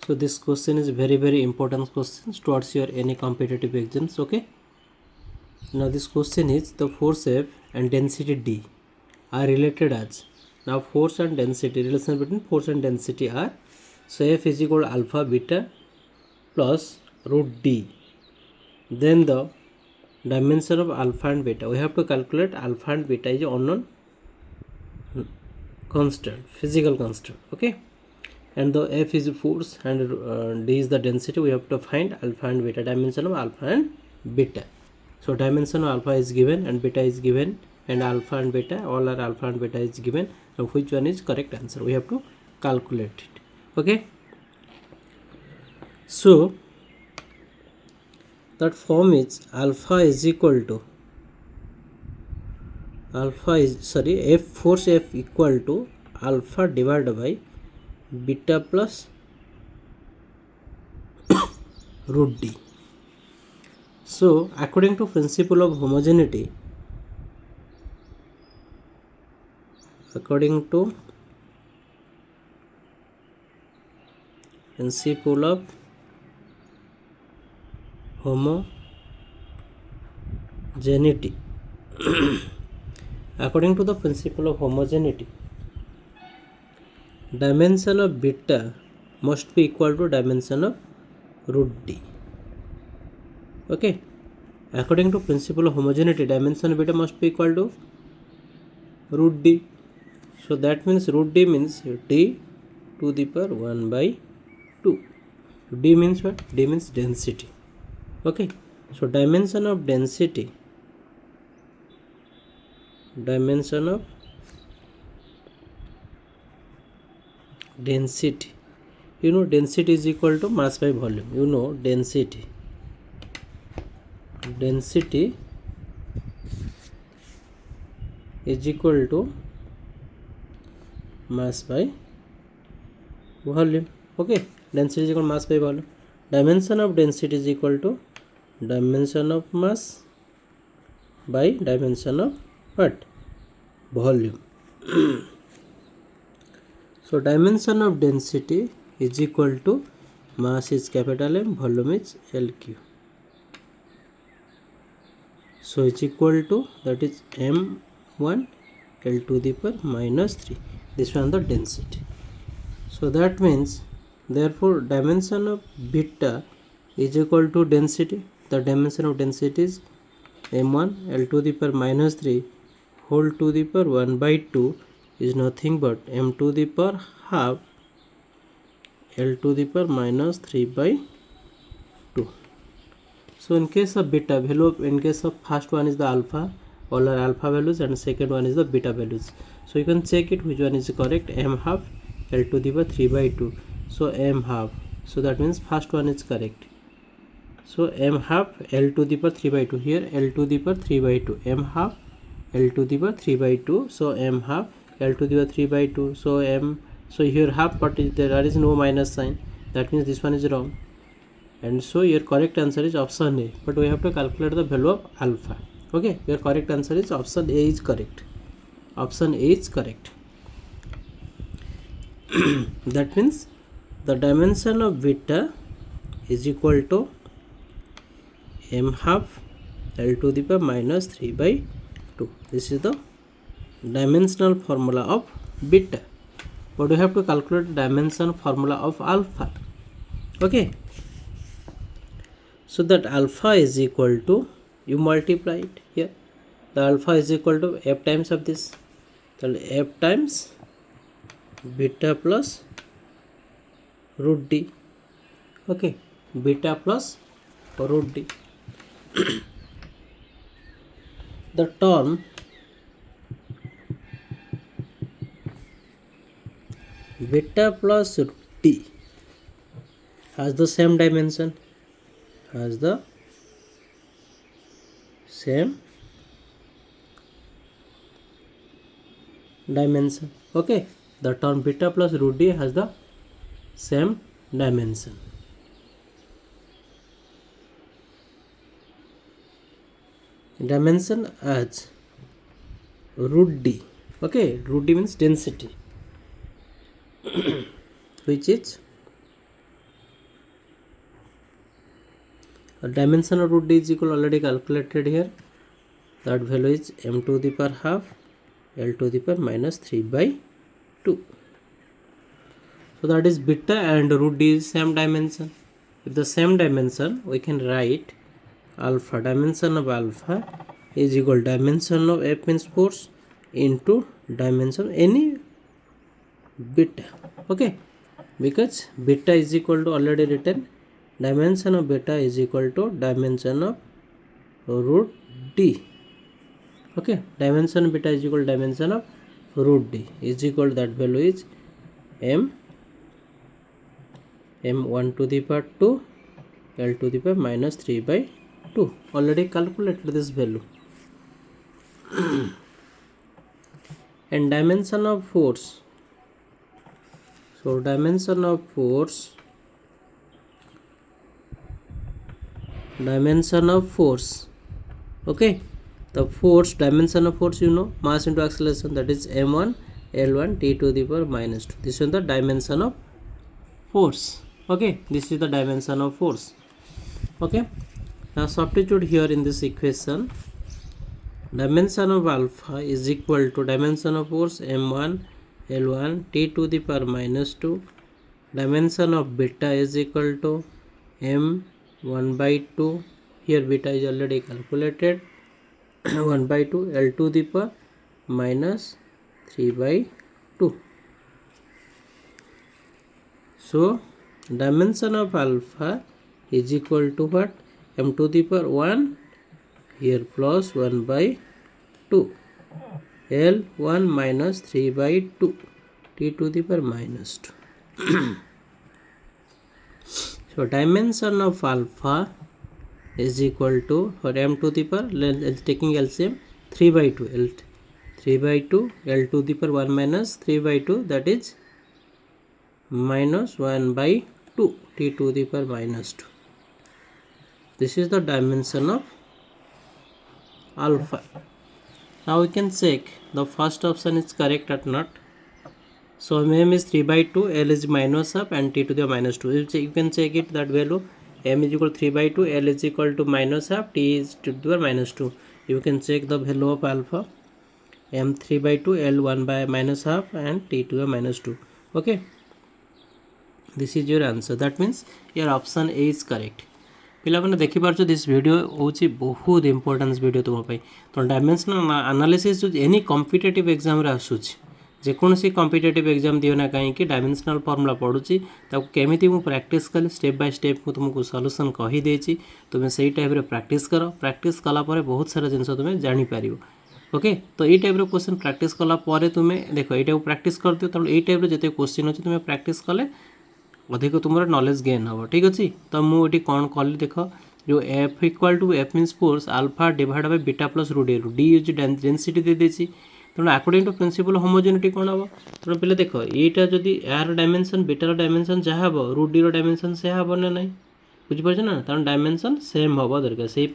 So this question is very important question towards your any competitive exams. Okay, now this question is the force F and density D are related as. Now force and density, relation between force and density are, so F is equal to alpha beta plus root D. Then the dimension of alpha and beta, we have to calculate alpha and beta is unknown constant, physical constant. Okay, and the F is force and D is the density. We have to find alpha and beta, dimension of alpha and beta. So dimension of alpha is given and beta is given, and alpha and beta, all are alpha and beta is given. Now which one is correct answer? We have to calculate it. Okay, so that form is alpha is equal to F force F equal to alpha divided by beta plus root D. So according to principle of homogeneity, according to principle of homogeneity according to the principle of homogeneity, dimension of beta must be equal to dimension of root D. Okay, according to principle of homogeneity, dimension of beta must be equal to root D. So that means root D means D to the power 1 by 2. D means what? D means density. Okay, so dimension of density, you know, density is equal to mass by volume. You know, density is equal to mass by volume. Okay, density is equal to mass by volume. Dimension of density is equal to dimension of mass by dimension of what? Volume. So dimension of density is equal to mass is capital M, volume is LQ. So it's equal to, that is M1 L to the power minus 3. This one the density. So that means therefore dimension of beta is equal to density. The dimension of density is M1 L to the power minus 3 whole to the power 1 by 2 is nothing but M to the power half L to the power minus 3 by 2. So in case of beta value, in case of first one is the alpha, all are alpha values, and second one is the beta values. So you can check it which one is correct. M half L to the power 3 by 2. So M half, so that means first one is correct. So M half L to the power 3 by 2, here L to the power 3 by 2, M half L to the power 3 by 2, so M half L to the power 3 by 2, so M, so here half, but there is no minus sign, that means this one is wrong, and so your correct answer is option A, but we have to calculate the value of alpha. Okay, your correct answer is option A is correct. Option A is correct. That means the dimension of beta is equal to M half L to the power minus 3 by 2. This is the dimensional formula of beta, but we have to calculate dimension formula of alpha. Okay, so that alpha is equal to, you multiply it here, the alpha is equal to F times of this, so F times beta plus root D. Okay, beta plus root D. The term beta plus root D has the same dimension, Okay, the term beta plus root D has the same dimension. Dimension as root D. Okay, root D means density, which is dimension of root d is equal already calculated here. That value is m to the power half L to the power minus 3 by 2. So that is beta and root d is same dimension. If the same dimension, we can write alpha, dimension of alpha is equal dimension of f means force into dimension any beta. Okay, because beta is equal to already written dimension of beta is equal to dimension of root d. Okay, dimension of beta is equal to dimension of root d is equal to that value is m1 to the power 2 L to the power minus 3 by 2. Already calculated this value. And dimension of force. So dimension of force. Okay, the force, dimension of force, you know, mass into acceleration, that is m1 L1 t to the power minus 2. This is the dimension of force. Okay, this is the dimension of force. Okay, now substitute here in this equation. Dimension of alpha is equal to dimension of force m1 L1 t to the power minus 2. Dimension of beta is equal to m1 by 2. Here beta is already calculated. 1 by 2 L to the power minus 3 by 2. So dimension of alpha is equal to what? M to the power 1 here plus 1 by 2 L1 minus 3 by 2 t to the power minus 2. So dimension of alpha is equal to, for m to the power, taking LCM, 3 by 2 L 3 by 2 L to the power 1 minus 3 by 2, that is minus 1 by 2 t to the power minus 2. This is the dimension of alpha. Now we can check the first option is correct or not. So m is 3 by 2, L is minus half and t to the minus 2. You can check it, that value m is equal to 3 by 2, L is equal to minus half, t is to the minus 2. You can check the value of alpha. M 3 by 2, L 1 by minus half and t to the minus 2. Okay, this is your answer. That means your option A is correct. पिला मैंने देखी पार्छ this video होची बहुत importance video तुम पे. तो dimensional analysis जो एनी कॉम्पिटिटिव एग्जाम रे आसुची, जेकोसी कॉम्पिटिटिव एग्जाम दियो ना कहीं डायमेंशनल फॉर्मूला पढ़ुची केमिति मु प्रैक्टिस कली स्टेप बाय स्टेप मु तुमको सॉल्यूशन कहि देछि. तुम सेही टाइप रे प्रैक्टिस करो. प्रैक्टिस कला परे बहुत सारा जिंस तुम जानि पारिबो. ओके, तो ये टाइप क्वेश्चन प्रैक्टिस कला परे तुम देखो ये प्रैक्टिस कर दियो. तो ये टाइप जिते क्वेश्चन अच्छे तुम प्रैक्टिस कले अधिक तुम नॉलेज गेन हम. ठीक अच्छे, तो मुझे कौन कल देख जो F equal to F means force alpha divide by beta plus root A. D is density दे देछि. तेणु अकॉर्डिंग टू प्रिंसिपल होमोजेनिटी कौन हम. तेणु पे देख यहाँ जदि यार डायमेंशन बीटार डायमेंशन जहाँ हम रूट डी डायमेंशन से हम ना ना बुझीपार ना. तेणु डायमेंशन सेम हम दरकार से.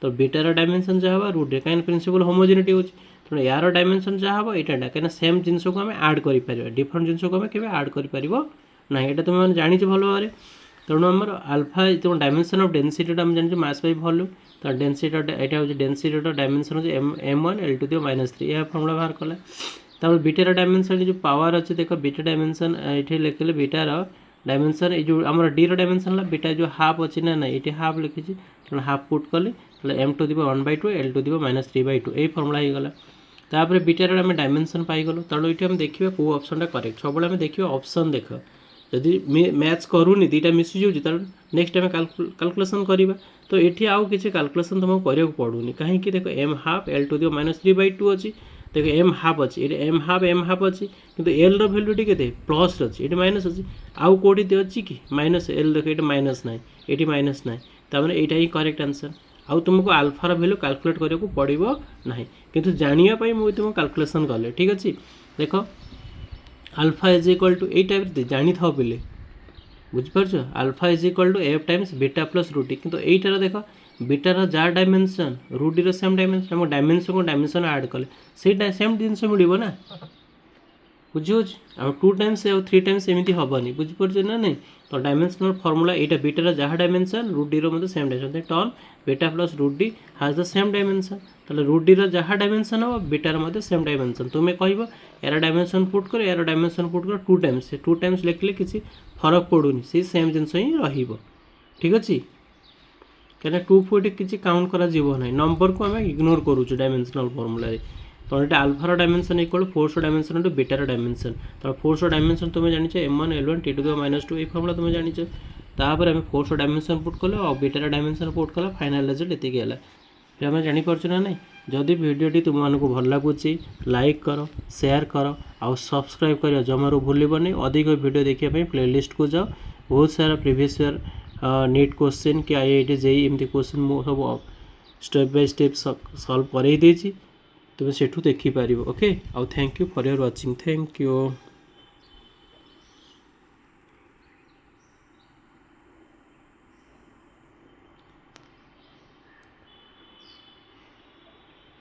तो बीटार डायमेंशन जहाँ हम रूट डी कहीं प्रिंसिपल होमोजेनिटी हो. तेणु यार डायमेंशन जहाँ हम यहाँ कहीं सेम जिनस को आम आड कर डिफरेंट जिनस को आम के आड कर ना. ये तुम मैंने जानी भल भाव. तेणु आम अल्फा जो डायमेंशन ऑफ डेंसिटी आम जानी मास बाय वॉल्यूम. तो डेंसिटी यहाँ हूँ डेंसिटी डायमेंशन हो m1 L to the minus 3 यह फॉर्मूला बाहर कला. तब बीटार डायमेंशन जो पावर अच्छे देख बीटा डायमेंशन ये लिखले बीटार डायमेंशन जो आम डी डायमेंशन बीटा जो हाफ अच्छी ना ना ये हाफ लिखी. तेणु हाफ पुट कली m to the 1 by 2 L to the minus 3 by 2 यही फॉर्मूला होगला. तापर बीटार आम डायमेंशन पाईगलु. तेणु ये आम देखिए कौ ऑप्शन करेक्ट. सब आम देखिए ऑप्शन देख जदि मैच करूनी दुईटा मिसी जाऊँगी तो नेक्स्ट टाइम कैलकुलेशन करवा. तो ये आउ किसी कैलकुलेशन तुमको करने को पड़ूनी. कहीं देख m half L to the minus 3 by 2 अच्छी. देख m हाफ अच्छी ये m हाफ अच्छी किंतु L वैल्यू टी प्लस अच्छी ये माइनस अच्छी. आउ कौटी अच्छी कि माइनस L देख ये माइनस ना ये माइनस ना. तमें यहाँ ही करेक्ट आंसर. आउ तुमको आल्फार वैल्यू कैलकुलेट करने को पड़ो ना किंतु जानापी मुझे तुम कैलकुलेशन कले. ठीक अच्छे, देख अल्फा इज इक्वल टू ये टाइप जानी था पे बुझीपार. Alpha is equal to F times beta plus root D. किंतु यहीटार देख बीटार जार dimension root D same dimension dimension को डायमेंशन आड कले से सेम जिन मिल ना. बुझे आ 2 टाइम्स आ 3 टाइम्स एमती हेनी बुझीपारे ना नहीं तो डायमेंशनल फर्मूला यहाँ बीटार जहाँ dimension root D rho same dimension टर्न beta plus root D has the same dimension ताले रूट डी जहाँ डायमेंशन हम बीटार सेम डायमेंशन तुम्हें कह यार डायमेंशन पुट कर यार डायमेंशन पुट कर 2 टाइम्स लिखले किसी फरक पड़ूनी से सेम जिनस ही ठीक अच्छे कहीं 2 फुट किसी काउंट करा ना नंबर को आम इग्नोर करुचु डायमेंशनल फर्मूला तो ये आल्फार dimension equal force dimension to बीटार डायमेंशन तो फोर्स डायमेंशन तुम जान m1 l1 t to the -2 ये फर्मूला तुम जान तापर आम फोर्स डायमेंशन पुट कल और बीटार डायमेंशन पुट कल फाइनल रिजल्ट एतिक है फिर आम जापर ना नहीं जदि भिडियोटी तुमको भल लगुच लाइक कर शेयर कर आउ सब्सक्राइब कर जमारू भूलबनी अधिक वीडियो देखापी प्लेलिस्ट को जाओ बहुत सारा प्रीवियस ईयर नीट क्वेश्चन कि IIT JEE एमती क्वेश्चन मु सब स्टेप बाय स्टेप सॉल्व कर तुम्हें सेठू देखिपार ओके आउ thank you for your watching thank you.